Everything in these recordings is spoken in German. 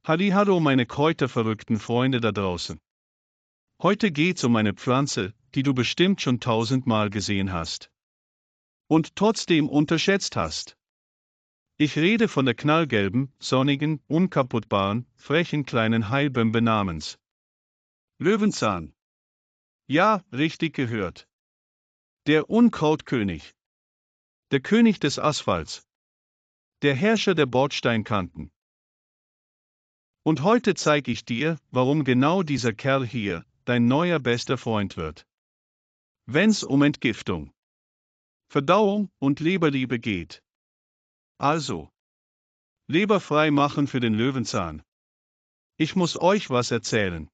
Hallihallo meine kräuterverrückten Freunde da draußen. Heute geht's um eine Pflanze, die du bestimmt schon tausendmal gesehen hast. Und trotzdem unterschätzt hast. Ich rede von der knallgelben, sonnigen, unkaputtbaren, frechen kleinen Heilbombe namens Löwenzahn. Ja, richtig gehört. Der Unkrautkönig. Der König des Asphalts. Der Herrscher der Bordsteinkanten. Und heute zeige ich dir, warum genau dieser Kerl hier dein neuer bester Freund wird. Wenn's um Entgiftung, Verdauung und Leberliebe geht. Also, Leber frei machen für den Löwenzahn. Ich muss euch was erzählen.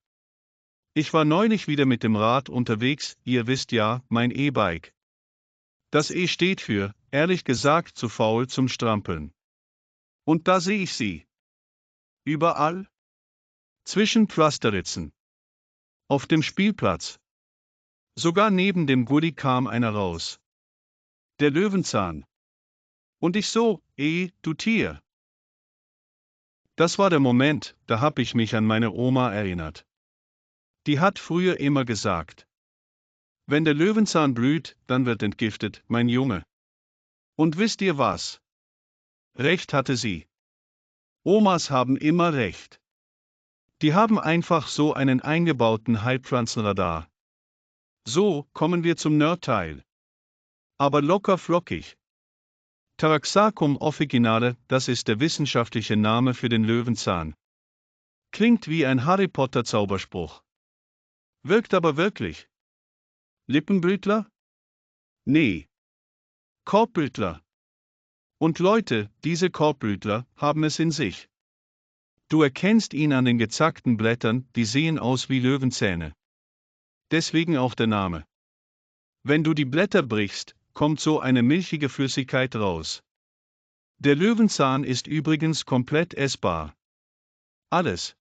Ich war neulich wieder mit dem Rad unterwegs, ihr wisst ja, mein E-Bike. Das E steht für, ehrlich gesagt, zu faul zum Strampeln. Und da sehe ich sie. Überall. Zwischen Pflasterritzen. Auf dem Spielplatz. Sogar neben dem Gully kam einer raus. Der Löwenzahn. Und ich so, du Tier. Das war der Moment, da hab ich mich an meine Oma erinnert. Die hat früher immer gesagt: Wenn der Löwenzahn blüht, dann wird entgiftet, mein Junge. Und wisst ihr was? Recht hatte sie. Omas haben immer recht. Die haben einfach so einen eingebauten Heilpflanzenradar. So, kommen wir zum Nerdteil. Aber locker flockig. Taraxacum officinale, das ist der wissenschaftliche Name für den Löwenzahn. Klingt wie ein Harry Potter Zauberspruch. Wirkt aber wirklich. Lippenblütler? Nee. Korbblütler. Und Leute, diese Korbblütler haben es in sich. Du erkennst ihn an den gezackten Blättern, die sehen aus wie Löwenzähne. Deswegen auch der Name. Wenn du die Blätter brichst, kommt so eine milchige Flüssigkeit raus. Der Löwenzahn ist übrigens komplett essbar. Alles.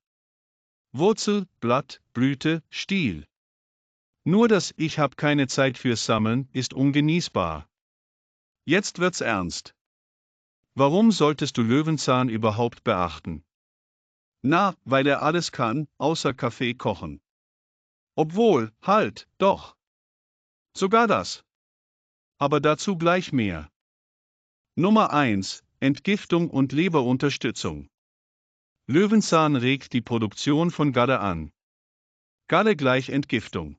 Wurzel, Blatt, Blüte, Stiel. Nur das Ich hab keine Zeit fürs Sammeln ist ungenießbar. Jetzt wird's ernst. Warum solltest du Löwenzahn überhaupt beachten? Na, weil er alles kann, außer Kaffee kochen. Obwohl, halt, doch. Sogar das. Aber dazu gleich mehr. Nummer 1. Entgiftung und Leberunterstützung. Löwenzahn regt die Produktion von Galle an. Galle gleich Entgiftung.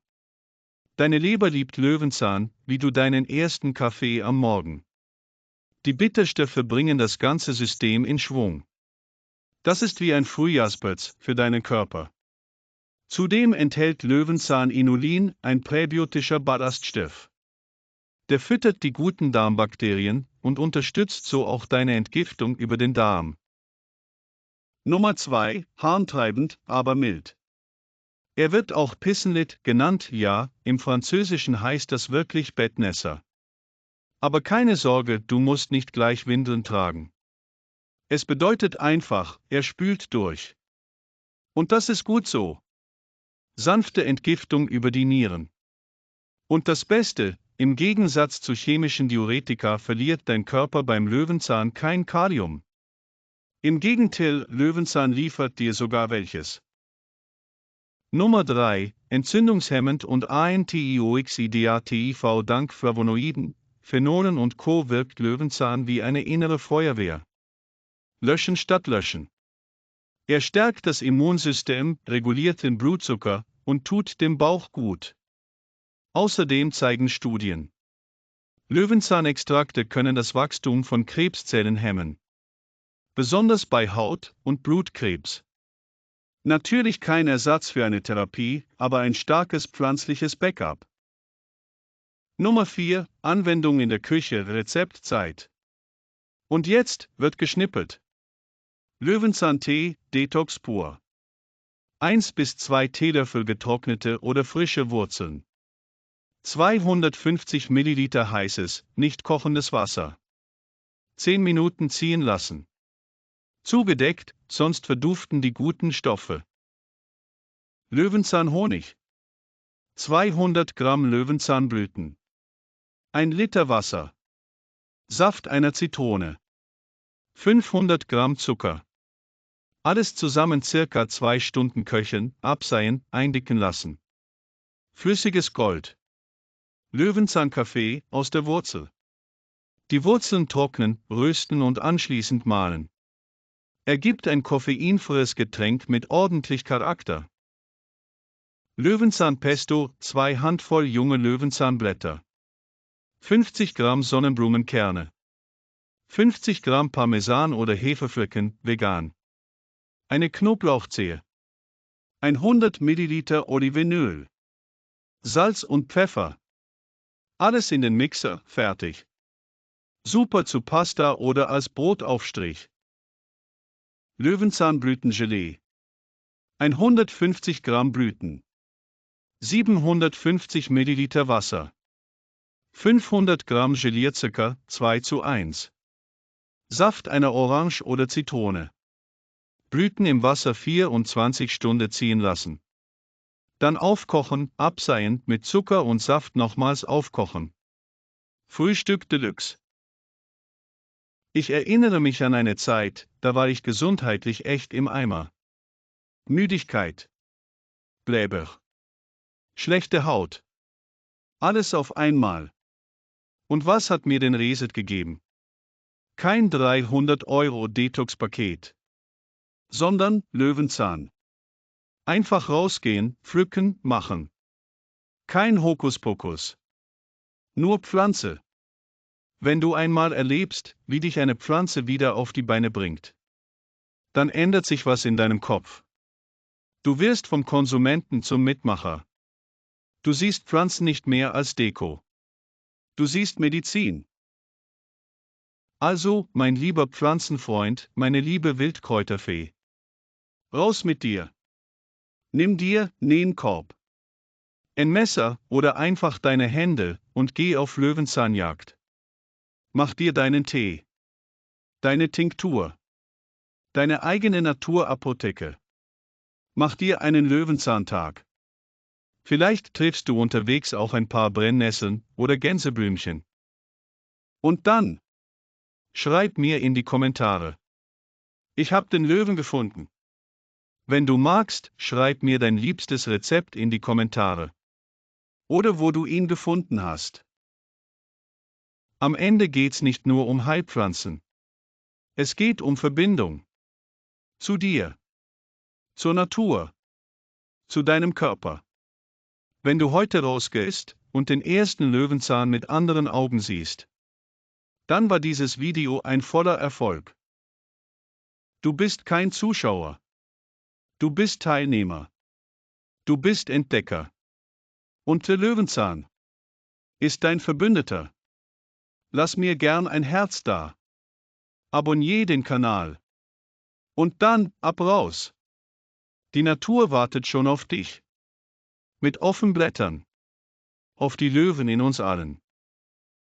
Deine Leber liebt Löwenzahn, wie du deinen ersten Kaffee am Morgen. Die Bitterstoffe bringen das ganze System in Schwung. Das ist wie ein Frühjahrsputz für deinen Körper. Zudem enthält Löwenzahn Inulin, ein präbiotischer Ballaststoff. Der füttert die guten Darmbakterien und unterstützt so auch deine Entgiftung über den Darm. Nummer 2. Harntreibend, aber mild. Er wird auch Pissenlit genannt, ja, im Französischen heißt das wirklich Bettnässer. Aber keine Sorge, du musst nicht gleich Windeln tragen. Es bedeutet einfach, er spült durch. Und das ist gut so. Sanfte Entgiftung über die Nieren. Und das Beste, im Gegensatz zu chemischen Diuretika verliert dein Körper beim Löwenzahn kein Kalium. Im Gegenteil, Löwenzahn liefert dir sogar welches. Nummer 3. Entzündungshemmend und Antioxidativ dank Flavonoiden, Phenolen und Co. wirkt Löwenzahn wie eine innere Feuerwehr. Löschen statt löschen. Er stärkt das Immunsystem, reguliert den Blutzucker und tut dem Bauch gut. Außerdem zeigen Studien: Löwenzahnextrakte können das Wachstum von Krebszellen hemmen. Besonders bei Haut- und Blutkrebs. Natürlich kein Ersatz für eine Therapie, aber ein starkes pflanzliches Backup. Nummer 4. Anwendung in der Küche, Rezeptzeit. Und jetzt wird geschnippelt. Löwenzahntee, Detox pur. 1 bis 2 Teelöffel getrocknete oder frische Wurzeln. 250 Milliliter heißes, nicht kochendes Wasser. 10 Minuten ziehen lassen. Zugedeckt, sonst verduften die guten Stoffe. Löwenzahnhonig. 200 Gramm Löwenzahnblüten. 1 Liter Wasser. Saft einer Zitrone. 500 Gramm Zucker. Alles zusammen circa 2 Stunden köcheln, abseihen, eindicken lassen. Flüssiges Gold. Löwenzahnkaffee aus der Wurzel. Die Wurzeln trocknen, rösten und anschließend mahlen. Ergibt ein koffeinfreies Getränk mit ordentlich Charakter. Löwenzahnpesto, 2 Handvoll junge Löwenzahnblätter. 50 Gramm Sonnenblumenkerne. 50 Gramm Parmesan oder Hefeflocken, vegan. Eine Knoblauchzehe. 100 Milliliter Olivenöl. Salz und Pfeffer. Alles in den Mixer, fertig. Super zu Pasta oder als Brotaufstrich. Löwenzahnblütengelee. 150 Gramm Blüten. 750 Milliliter Wasser. 500 Gramm Gelierzucker, 2:1. Saft einer Orange oder Zitrone. Blüten im Wasser 24 Stunden ziehen lassen. Dann aufkochen, abseihen, mit Zucker und Saft nochmals aufkochen. Frühstück Deluxe. Ich erinnere mich an eine Zeit, da war ich gesundheitlich echt im Eimer. Müdigkeit. Bläber. Schlechte Haut. Alles auf einmal. Und was hat mir den Reset gegeben? Kein 300 € Detox-Paket. Sondern Löwenzahn. Einfach rausgehen, pflücken, machen. Kein Hokuspokus. Nur Pflanze. Wenn du einmal erlebst, wie dich eine Pflanze wieder auf die Beine bringt, dann ändert sich was in deinem Kopf. Du wirst vom Konsumenten zum Mitmacher. Du siehst Pflanzen nicht mehr als Deko. Du siehst Medizin. Also, mein lieber Pflanzenfreund, meine liebe Wildkräuterfee. Raus mit dir. Nimm dir nen Korb, ein Messer oder einfach deine Hände und geh auf Löwenzahnjagd. Mach dir deinen Tee, deine Tinktur, deine eigene Naturapotheke. Mach dir einen Löwenzahntag. Vielleicht triffst du unterwegs auch ein paar Brennnesseln oder Gänseblümchen. Und dann schreib mir in die Kommentare. Ich hab den Löwen gefunden. Wenn du magst, schreib mir dein liebstes Rezept in die Kommentare. Oder wo du ihn gefunden hast. Am Ende geht's nicht nur um Heilpflanzen. Es geht um Verbindung. Zu dir. Zur Natur. Zu deinem Körper. Wenn du heute rausgehst und den ersten Löwenzahn mit anderen Augen siehst, dann war dieses Video ein voller Erfolg. Du bist kein Zuschauer. Du bist Teilnehmer. Du bist Entdecker. Und der Löwenzahn ist dein Verbündeter. Lass mir gern ein Herz da. Abonnier den Kanal. Und dann, ab raus. Die Natur wartet schon auf dich. Mit offenen Blättern. Auf die Löwen in uns allen.